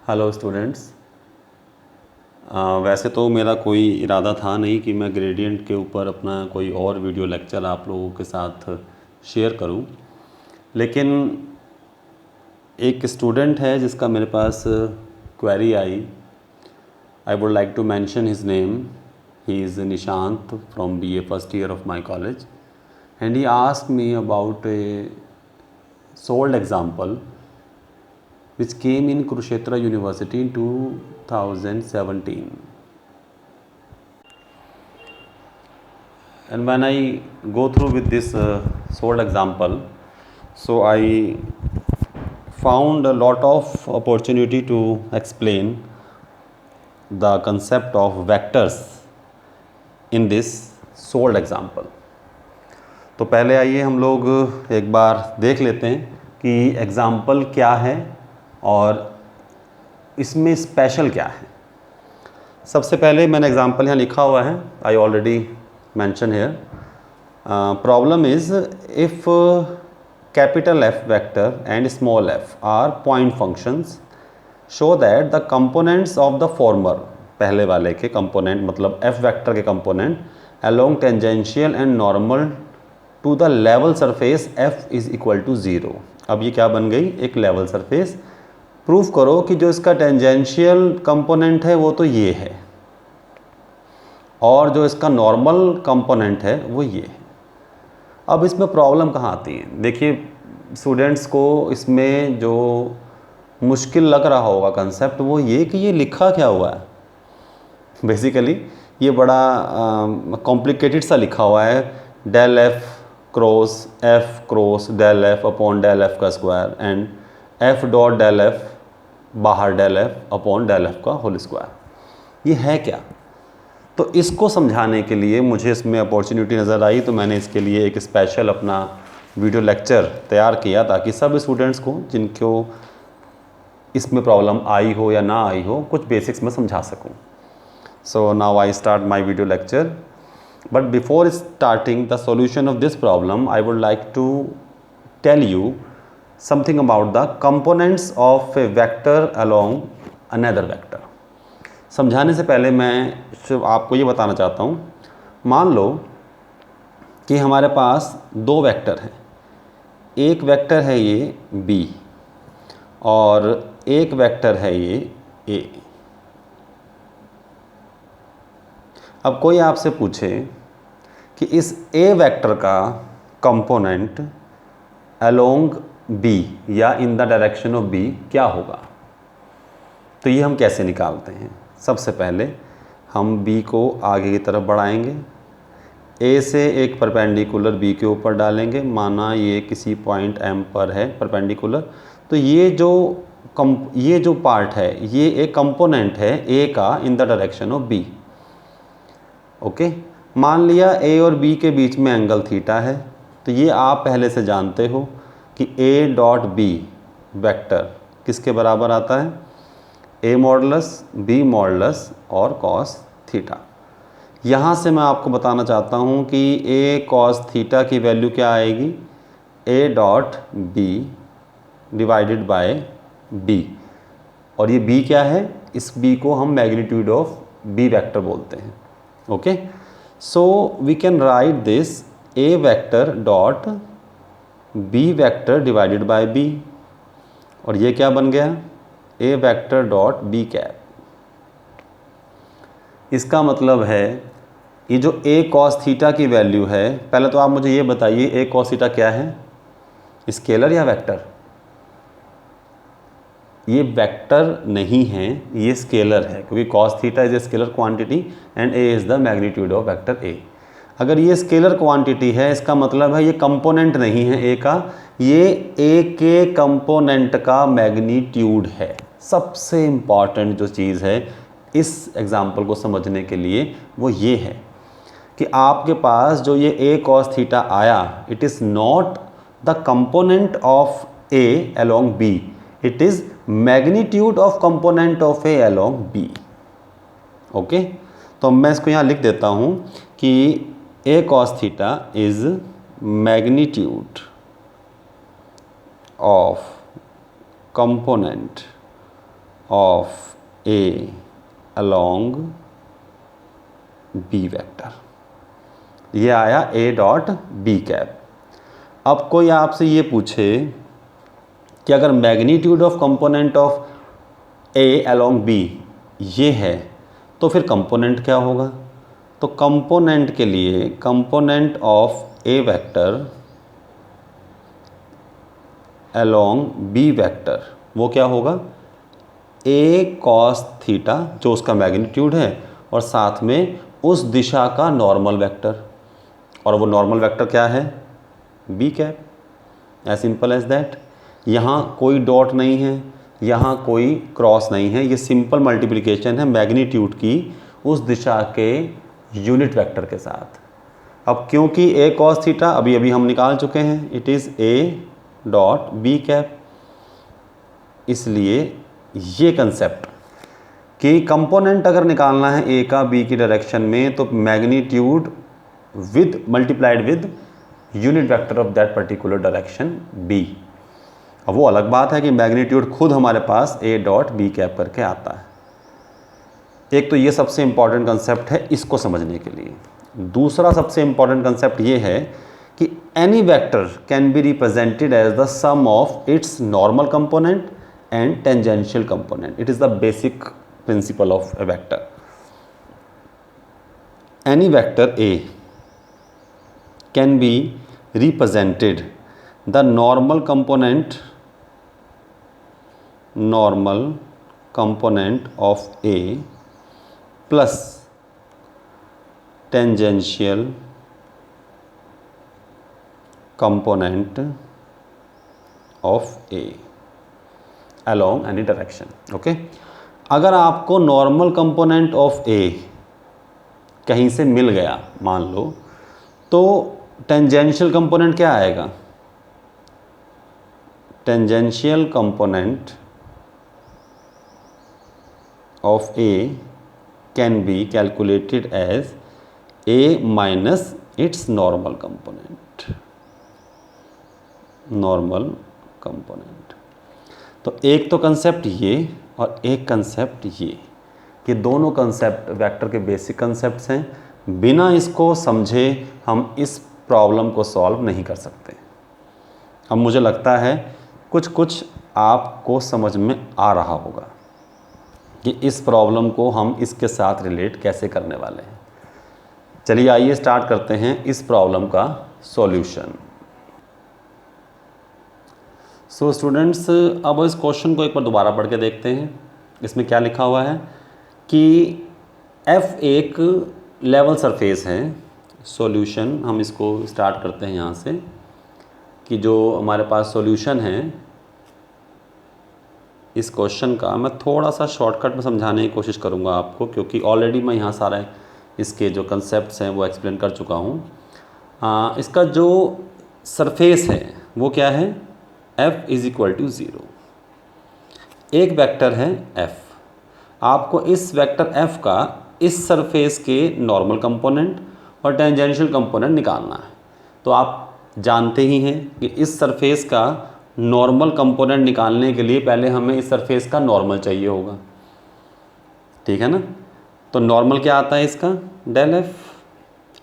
Hello students. वैसे तो मेरा कोई इरादा था नहीं कि मैं ग्रेडियंट के ऊपर अपना कोई और वीडियो लेक्चर आप लोगों के साथ शेयर करूं, लेकिन एक स्टूडेंट है जिसका मेरे पास क्वेरी आई। I would like to mention his name. He is Nishant from BA first year of my college and he asked me about a solved example which came in Kurukshetra University in 2017. And when I go through with this sold example, so I found a lot of opportunity to explain the concept of vectors in this sold example. तो पहले आइए हम लोग एक बार देख लेते हैं कि एग्ज़ाम्पल क्या है और इसमें स्पेशल क्या है। सबसे पहले मैंने एग्जांपल यहाँ लिखा हुआ है, I already mention here. Problem is if capital F vector and small f are point functions show that the components of the former, पहले वाले के कंपोनेंट मतलब f वेक्टर के component along tangential and normal to the level surface f is equal to 0। अब ये क्या बन गई, एक लेवल सरफेस। प्रूफ करो कि जो इसका टेंजेंशियल कंपोनेंट है वो तो ये है और जो इसका नॉर्मल कंपोनेंट है वो ये है। अब इसमें प्रॉब्लम कहाँ आती है? देखिए स्टूडेंट्स को इसमें जो मुश्किल लग रहा होगा कंसेप्ट वो ये कि ये लिखा क्या हुआ है। बेसिकली ये बड़ा कॉम्प्लिकेटेड सा लिखा हुआ है, del f cross del f upon del f का square and f dot del f बाहर del f upon del f का होल स्क्वायर। ये है क्या? तो इसको समझाने के लिए मुझे इसमें अपॉर्चुनिटी नज़र आई, तो मैंने इसके लिए एक स्पेशल अपना वीडियो लेक्चर तैयार किया ताकि सब स्टूडेंट्स को जिनको इसमें प्रॉब्लम आई हो या ना आई हो कुछ बेसिक्स में समझा सकूं। So now I start my video lecture, but before starting the solution of this problem I would like to tell you something about the components of a vector along another vector। समझाने से पहले मैं आपको ये बताना चाहता हूँ, मान लो कि हमारे पास दो वेक्टर हैं। एक वेक्टर है ये b और एक वेक्टर है ये a। अब कोई आपसे पूछे कि इस a वेक्टर का कंपोनेंट अलोंग b या इन द डायरेक्शन ऑफ b क्या होगा, तो ये हम कैसे निकालते हैं? सबसे पहले हम b को आगे की तरफ बढ़ाएंगे, a से एक परपेंडिकुलर b के ऊपर डालेंगे, माना ये किसी पॉइंट m पर है परपेंडिकुलर, तो ये जो पार्ट है ये एक कंपोनेंट है a का इन the direction of b। Okay, मान लिया a और b के बीच में एंगल थीटा है, तो ये आप पहले से जानते हो कि a डॉट b वेक्टर किसके बराबर आता है, a मॉडुलस b मॉडुलस और cos थीटा। यहाँ से मैं आपको बताना चाहता हूँ कि a cos थीटा की वैल्यू क्या आएगी, a dot b divided by b, और ये b क्या है, इस b को हम मैग्नीट्यूड ऑफ b वेक्टर बोलते हैं। Okay, so we can write this a vector dot b vector divided by b, और ये क्या बन गया, a vector dot b cap. इसका मतलब है ये जो a cos थीटा की वैल्यू है, पहले तो आप मुझे ये बताइए a cos थीटा क्या है, स्केलर या वेक्टर? ये वेक्टर नहीं है, ये स्केलर है, क्योंकि cos theta is a scalar quantity and a is the magnitude of vector a। अगर ये स्केलर क्वांटिटी है इसका मतलब है ये कंपोनेंट नहीं है a का, ये a के कंपोनेंट का मैग्नीट्यूड है। सबसे इम्पॉर्टेंट जो चीज़ है इस एग्जाम्पल को समझने के लिए वो ये है कि आपके पास जो ये a cos थीटा आया, it is not the component of a along b, it is magnitude of component of a along b। Okay, तो मैं इसको यहाँ लिख देता हूँ कि a cos theta is magnitude of component of A along B vector, ये आया ए डॉट बी कैप। अब कोई आपसे ये पूछे कि अगर magnitude of component of A along B ये है तो फिर कंपोनेंट क्या होगा? तो कंपोनेंट के लिए component of A vector along B vector वो क्या होगा? ए कॉस थीटा जो उसका मैग्नीट्यूड है और साथ में उस दिशा का नॉर्मल वेक्टर, और वो नॉर्मल वेक्टर क्या है? B cap. As simple as that. यहाँ कोई डॉट नहीं है, यहाँ कोई क्रॉस नहीं है, ये सिंपल मल्टीप्लिकेशन है मैग्नीट्यूड की उस दिशा के यूनिट वेक्टर के साथ। अब क्योंकि ए कॉस थीटा अभी अभी हम निकाल चुके हैं, it is A dot B cap, इसलिए ये कंसेप्ट कि कंपोनेंट अगर निकालना है ए का बी की डायरेक्शन में तो magnitude with multiplied with unit vector of that particular direction B. अब वो अलग बात है कि मैग्नीट्यूड खुद हमारे पास ए डॉट बी कैप करके आता है। एक तो ये सबसे इम्पॉर्टेंट कंसेप्ट है इसको समझने के लिए। दूसरा सबसे इम्पॉर्टेंट कंसेप्ट ये है कि any vector can be represented as the sum of its normal component and tangential component. It is the basic principle of A vector. Any vector A can be represented the normal component of A plus tangential component of A along any direction। Okay, अगर आपको normal component of ए कहीं से मिल गया मान लो, तो tangential component क्या आएगा? Tangential component of A can be calculated as A minus its normal component। तो एक तो कंसेप्ट ये और एक कंसेप्ट ये दोनों कंसेप्ट वेक्टर के बेसिक कंसेप्ट्स हैं। बिना इसको समझे हम इस प्रॉब्लम को सॉल्व नहीं कर सकते। अब मुझे लगता है कुछ आपको समझ में आ रहा होगा कि इस प्रॉब्लम को हम इसके साथ रिलेट कैसे करने वाले हैं। चलिए आइए स्टार्ट करते हैं इस प्रॉब्लम का सॉल्यूशन। सो स्टूडेंट्स, अब इस क्वेश्चन को एक बार दोबारा पढ़ के देखते हैं। इसमें क्या लिखा हुआ है कि F एक लेवल सरफेस है। सॉल्यूशन हम इसको स्टार्ट करते हैं यहाँ से कि जो हमारे पास सॉल्यूशन है इस क्वेश्चन का, मैं थोड़ा सा शॉर्टकट में समझाने की कोशिश करूँगा आपको, क्योंकि ऑलरेडी मैं यहाँ सारे इसके जो कंसेप्ट्स हैं वो एक्सप्लेन कर चुका हूँ। इसका जो सरफेस है वो क्या है? F is equal to 0। एक वेक्टर है F, आपको इस वेक्टर F का इस सरफेस के नॉर्मल कंपोनेंट और टेंजेंशियल कंपोनेंट निकालना है। तो आप जानते ही हैं कि इस सरफेस का नॉर्मल कंपोनेंट निकालने के लिए पहले हमें इस सरफेस का नॉर्मल चाहिए होगा, ठीक है ना? तो नॉर्मल क्या आता है इसका? Del F.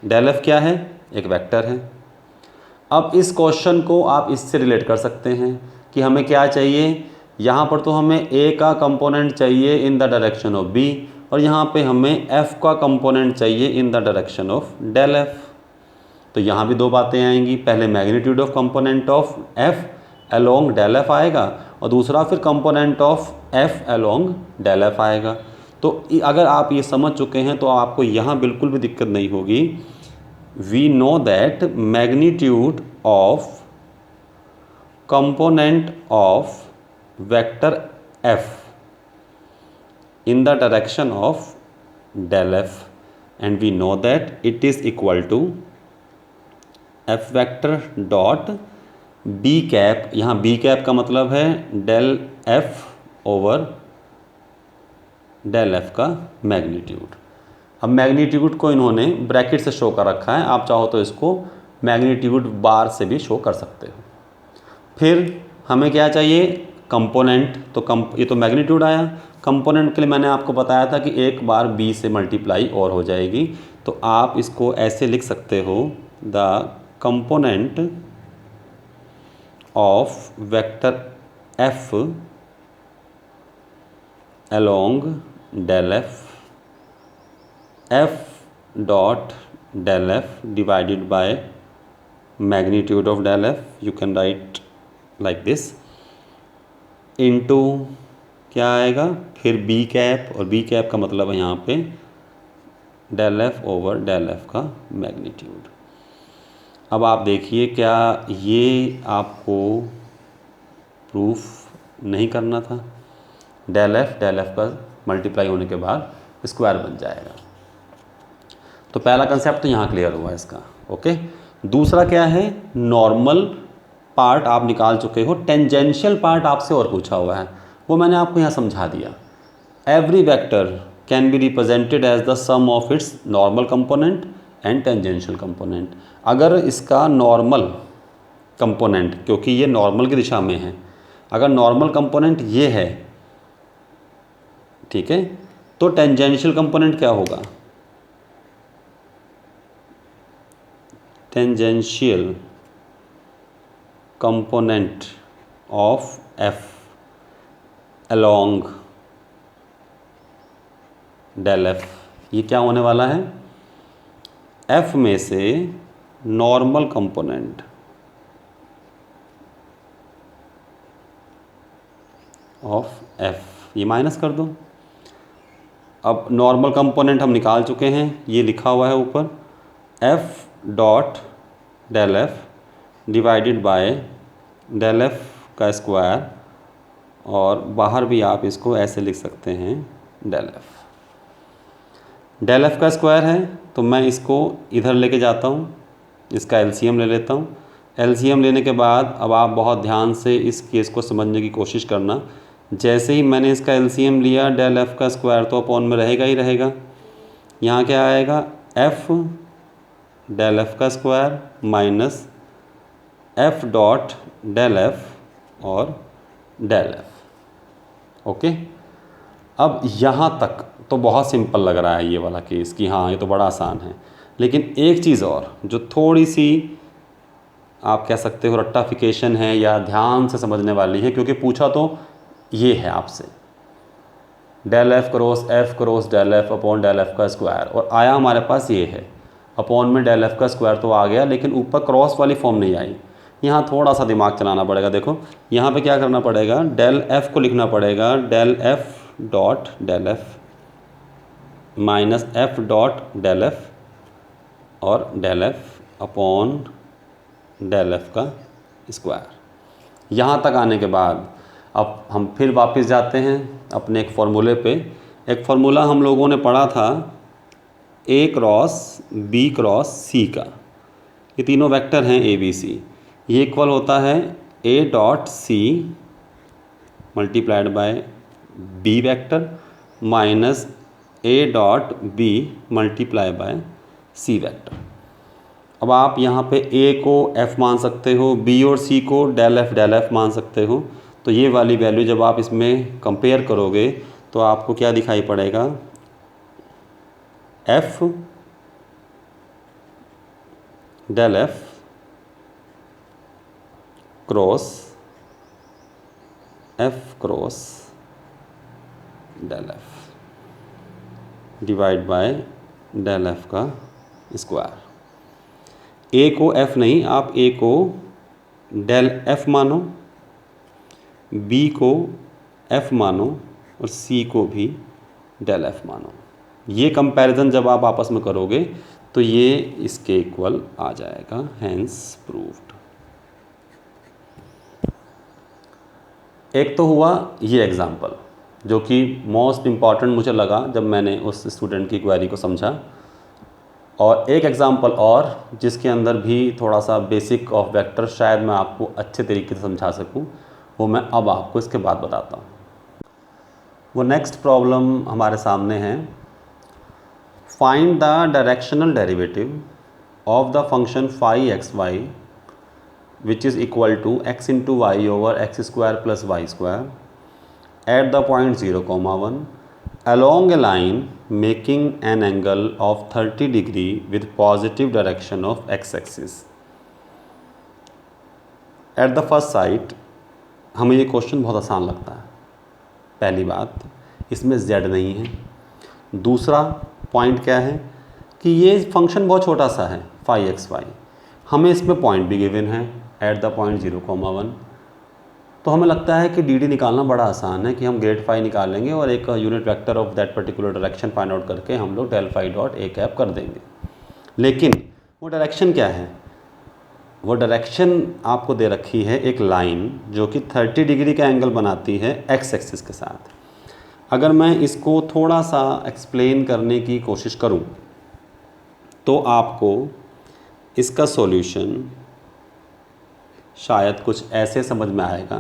डेल एफ क्या है? एक वेक्टर है। अब इस क्वेश्चन को आप इससे रिलेट कर सकते हैं कि हमें क्या चाहिए। यहाँ पर तो हमें ए का कंपोनेंट चाहिए in the direction of B, और यहाँ पे हमें एफ का कंपोनेंट चाहिए in the direction of del F. तो यहाँ भी दो बातें आएंगी, पहले magnitude of component of F along del F आएगा और दूसरा फिर component of F along del F आएगा। तो अगर आप ये समझ चुके हैं तो आपको यहाँ बिल्कुल भी दिक्कत नहीं होगी। We know that magnitude of component of vector F in the direction of del f, and we know that it is equal to f vector dot b cap। यहाँ b cap का मतलब है del f over del f का magnitude. अब magnitude को इन्होंने bracket से show कर रखा है, आप चाहो तो इसको मैग्नीट्यूड बार से भी शो कर सकते हो। फिर हमें क्या चाहिए? कंपोनेंट, तो ये तो मैग्नीट्यूड आया। कंपोनेंट के लिए मैंने आपको बताया था कि एक बार b से मल्टीप्लाई और हो जाएगी, तो आप इसको ऐसे लिख सकते हो, the component of vector f along del f dot del f divided by magnitude of del f, you can write like this, into क्या आएगा फिर b कैप, और b कैप का मतलब है यहाँ पे del f over del f का मैग्नीट्यूड। अब आप देखिए, क्या ये आपको प्रूफ नहीं करना था? del f का मल्टीप्लाई होने के बाद स्क्वायर बन जाएगा। तो पहला कंसेप्ट तो यहाँ क्लियर हुआ इसका, ओके। दूसरा क्या है, नॉर्मल पार्ट आप निकाल चुके हो, टेंजेंशियल पार्ट आपसे और पूछा हुआ है, वो मैंने आपको यहाँ समझा दिया। Every vector can be represented as the sum of its normal component and tangential component. अगर इसका नॉर्मल कंपोनेंट, क्योंकि ये नॉर्मल की दिशा में है, अगर नॉर्मल कंपोनेंट ये है, ठीक है, तो टेंजेंशियल कंपोनेंट क्या होगा? Tangential component of f along del f, ये क्या होने वाला है? f में से नॉर्मल कंपोनेंट ऑफ f, ये माइनस कर दो। अब नॉर्मल कंपोनेंट हम निकाल चुके हैं, ये लिखा हुआ है ऊपर, f dot del f divided by del f का स्क्वायर, और बाहर भी आप इसको ऐसे लिख सकते हैं del f। del f का स्क्वायर है तो मैं इसको इधर लेके जाता हूँ, इसका एलसीएम ले लेता हूँ। एलसीएम लेने के बाद अब आप बहुत ध्यान से इस केस को समझने की कोशिश करना। जैसे ही मैंने इसका एलसीएम लिया, del f का स्क्वायर तो अपॉन में रहेगा ही रहेगा। यहाँ क्या आएगा? f del f का square minus f dot del f और del f, ओके। अब यहाँ तक तो बहुत सिंपल लग रहा है ये वाला केस कि हाँ ये तो बड़ा आसान है, लेकिन एक चीज़ और जो थोड़ी सी आप कह सकते हो रट्टाफिकेशन है या ध्यान से समझने वाली है, क्योंकि पूछा तो ये है आपसे del f cross del f upon del f का स्क्वायर, और आया हमारे पास ये है अपॉन में del f का स्क्वायर तो आ गया, लेकिन ऊपर क्रॉस वाली फॉर्म नहीं आई। यहाँ थोड़ा सा दिमाग चलाना पड़ेगा। देखो यहाँ पे क्या करना पड़ेगा, del f को लिखना पड़ेगा del f dot del f minus f dot del f और del f upon del f का स्क्वायर। यहाँ तक आने के बाद अब हम फिर वापस जाते हैं अपने एक फार्मूले पे। एक फार्मूला हम लोगों ने पढ़ा था a cross b cross c का, ये तीनों वेक्टर हैं a b c, ये इक्वल होता है a dot c multiplied by b vector minus a dot b multiply by c vector. अब आप यहाँ पे a को f मान सकते हो, b और c को del f मान सकते हो। तो ये वाली वैल्यू जब आप इसमें कंपेयर करोगे तो आपको क्या दिखाई पड़ेगा, f del f cross del f divide by del f का स्क्वायर। a को f नहीं, आप a को del f मानो, b को f मानो और c को भी del f मानो। ये कंपैरिजन जब आप आपस में करोगे तो ये इसके इक्वल आ जाएगा, हैंस प्रूव्ड। एक तो हुआ ये एग्जाम्पल जो कि मोस्ट इम्पॉर्टेंट मुझे लगा जब मैंने उस स्टूडेंट की क्वेरी को समझा, और एक एग्जाम्पल और जिसके अंदर भी थोड़ा सा बेसिक ऑफ वेक्टर शायद मैं आपको अच्छे तरीके से समझा सकूं, वो मैं अब आपको इसके बाद बताता हूँ। वो नेक्स्ट प्रॉब्लम हमारे सामने है, find the directional derivative of the function phi xy which is equal to x into y over x square plus y square at the point 0, 1 along a line making an angle of 30 degree with positive direction of x axis. At the first sight हमें ये question बहुत आसान लगता है। पहली बात, इसमें z नहीं है। दूसरा पॉइंट क्या है कि ये फंक्शन बहुत छोटा सा है फाई एक्स वाई, हमें इसमें पॉइंट भी गिवन है एट द पॉइंट 0, 1, तो हमें लगता है कि डी डी निकालना बड़ा आसान है कि हम ग्रेड फाई निकालेंगे और एक unit vector of that particular direction find out करके हम लोग del phi dot A cap कर देंगे। लेकिन वो डायरेक्शन क्या है? वो डायरेक्शन आपको दे रखी है एक लाइन जो कि 30 डिग्री का एंगल बनाती है एक्स एक्सिस के साथ। अगर मैं इसको थोड़ा सा एक्सप्लेन करने की कोशिश करूं तो आपको इसका सॉल्यूशन शायद कुछ ऐसे समझ में आएगा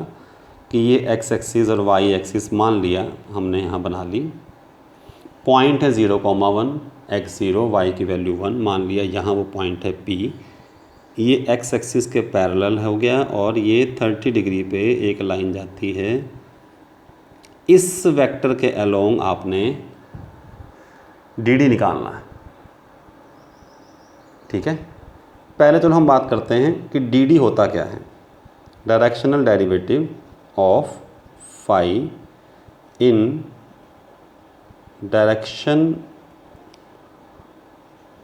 कि ये एक्स एक्सिस और वाई एक्सिस मान लिया हमने यहाँ बना ली, पॉइंट है 0, 1 x 0 y की वैल्यू 1 मान लिया, यहाँ वो पॉइंट है P, ये एक्स एक्सिस के पैरेलल हो गया और ये 30 डिग्री पे एक लाइन जाती है। इस वेक्टर के अलोंग आपने डी निकालना है। ठीक है, पहले चलो हम बात करते हैं कि डी होता क्या है। Directional derivative of phi in direction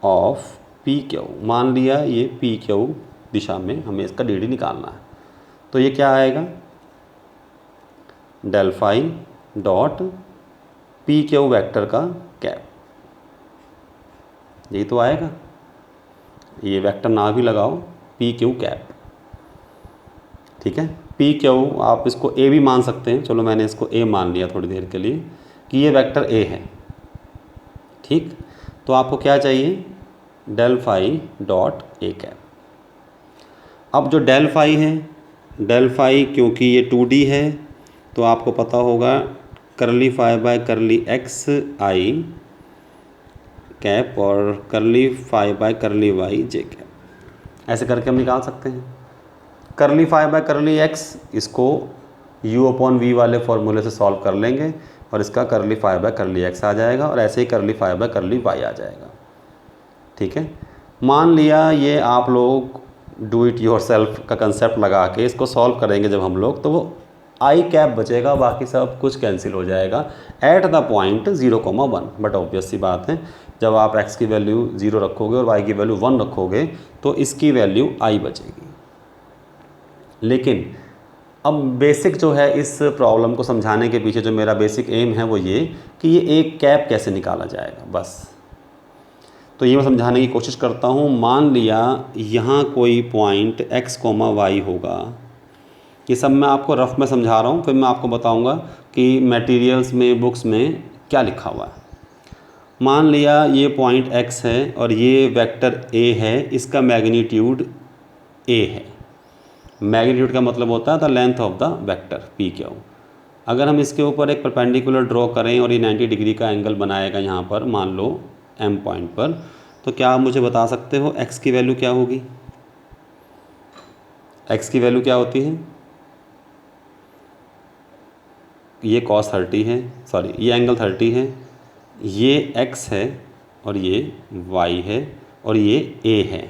of P Q, मान लिया ये पी क्यू दिशा में हमें इसका डी निकालना है, तो ये क्या आएगा? Del phi dot P Q vector का कैप, यही तो आएगा। ये वेक्टर ना भी लगाओ, पी क्यू कैप। ठीक है, पी क्यू आप इसको ए भी मान सकते हैं, चलो मैंने इसको ए मान लिया थोड़ी देर के लिए कि ये वेक्टर ए है। ठीक, तो आपको क्या चाहिए? Del phi dot A cap. अब जो डेल फाई है, डेल फाई क्योंकि ये 2D है तो आपको पता होगा curly phi by curly X I cap और curly phi by curly Y J cap. ऐसे करके हम निकाल सकते हैं। Curly phi by curly X इसको u अपॉन वी वाले फॉर्मूले से सॉल्व कर लेंगे और इसका curly phi by curly X आ जाएगा और ऐसे ही करली फाई बाय करली वाई आ जाएगा। ठीक है, मान लिया ये आप लोग डू इट योर सेल्फ का कंसेप्ट लगा के इसको सॉल्व करेंगे जब हम लोग, तो वो आई कैप बचेगा, बाकी सब कुछ कैंसिल हो जाएगा at the point 0, 1। But obvious सी बात है, जब आप x की वैल्यू 0 रखोगे और y की वैल्यू 1 रखोगे तो इसकी वैल्यू i बचेगी। लेकिन अब बेसिक जो है इस प्रॉब्लम को समझाने के पीछे जो मेरा बेसिक एम है वो ये कि ये एक कैप कैसे निकाला जाएगा, बस तो ये मैं समझाने की कोशिश करता हूँ। मान लिया यहाँ कोई पॉइंट x, y होगा, ये सब मैं आपको रफ में समझा रहा हूँ, फिर मैं आपको बताऊँगा कि मटेरियल्स में बुक्स में क्या लिखा हुआ है। मान लिया ये पॉइंट x है और ये वेक्टर a है, इसका मैग्नीट्यूड a है। मैग्नीट्यूड का मतलब होता है the length of the vector P Q. अगर हम इसके ऊपर एक परपेंडिकुलर ड्रॉ करें और ये 90 डिग्री का एंगल बनाएगा यहाँ पर, मान लो m पॉइंट पर, तो क्या आप मुझे बता सकते हो x की वैल्यू क्या होगी? x की वैल्यू क्या होती है? ये cos 30 है, सॉरी ये एंगल 30 है, ये x है और ये y है और ये a है।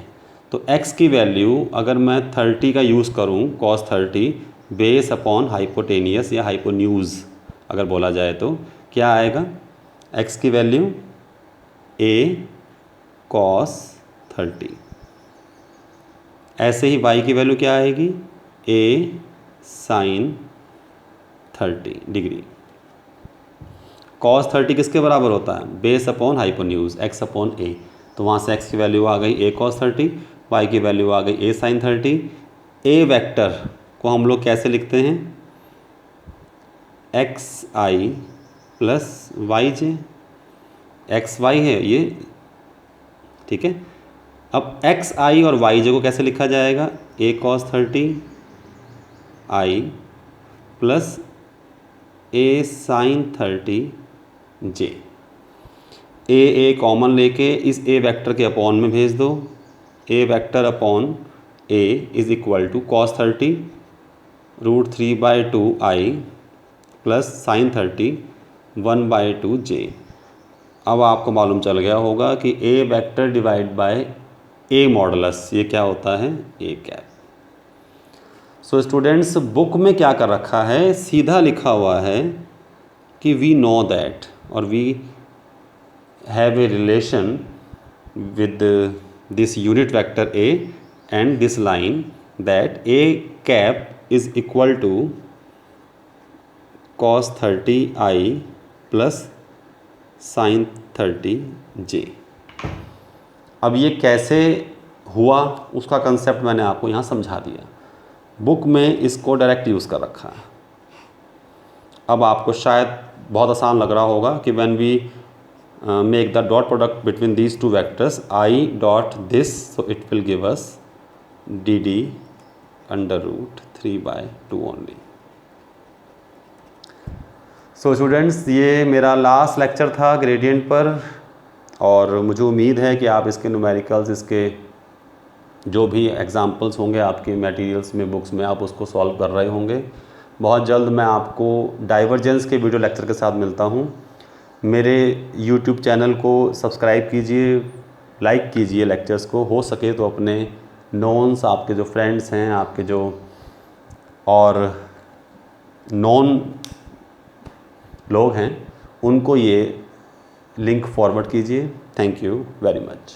तो x की वैल्यू अगर मैं 30 का यूज़ करूँ cos 30 बेस अपॉन हाइपोटेनियस या हाइपोन्यूज़ अगर बोला जाए तो क्या आएगा? x की वैल्यू a cos 30। ऐसे ही y की वैल्यू क्या आएगी? a sin 30 degree. cos 30 किसके बराबर होता है? Base upon hypotenuse x upon a। तो वहाँ से x की वैल्यू आ गई a cos 30, y की वैल्यू आ गई a sin 30। a वेक्टर को हम लोग कैसे लिखते हैं? xi प्लस yj, xy है ये। ठीक है, अब xi और yj को कैसे लिखा जाएगा? a cos 30 i plus a sin 30 j। a common लेके इस a वेक्टर के अपॉन में भेज दो, a vector upon A is equal to cos 30 √3/2i plus sin 30 1/2 j। अब आपको मालूम चल गया होगा कि a vector divide by a modulus, ये क्या होता है, a cap. So students, book में क्या कर रखा है, सीधा लिखा हुआ है कि वी नो दैट और we have a relation with this unit vector A and this line that A cap is equal to cos 30i plus sin 30j। अब ये कैसे हुआ उसका कंसेप्ट मैंने आपको यहाँ समझा दिया। बुक में इसको डायरेक्ट यूज़ कर रखा है। अब आपको शायद बहुत आसान लग रहा होगा कि when we make the dot product between these two vectors I dot this, so it will give us dd √3/2 only. So students, ये मेरा लास्ट लेक्चर था ग्रेडियंट पर और मुझे उम्मीद है कि आप इसके न्यूमेरिकल्स, इसके जो भी एग्जांपल्स होंगे आपके मटेरियल्स में, बुक्स में, आप उसको सॉल्व कर रहे होंगे। बहुत जल्द मैं आपको डाइवर्जेंस के वीडियो लेक्चर के साथ मिलता हूँ। मेरे यूट्यूब चैनल को सब्सक्राइब कीजिए, लाइक कीजिए लेक्चर्स को, हो सके तो अपने नोन्स, आपके जो फ्रेंड्स हैं, आपके जो और नॉन लोग हैं, उनको ये लिंक फॉरवर्ड कीजिए। Thank you very much.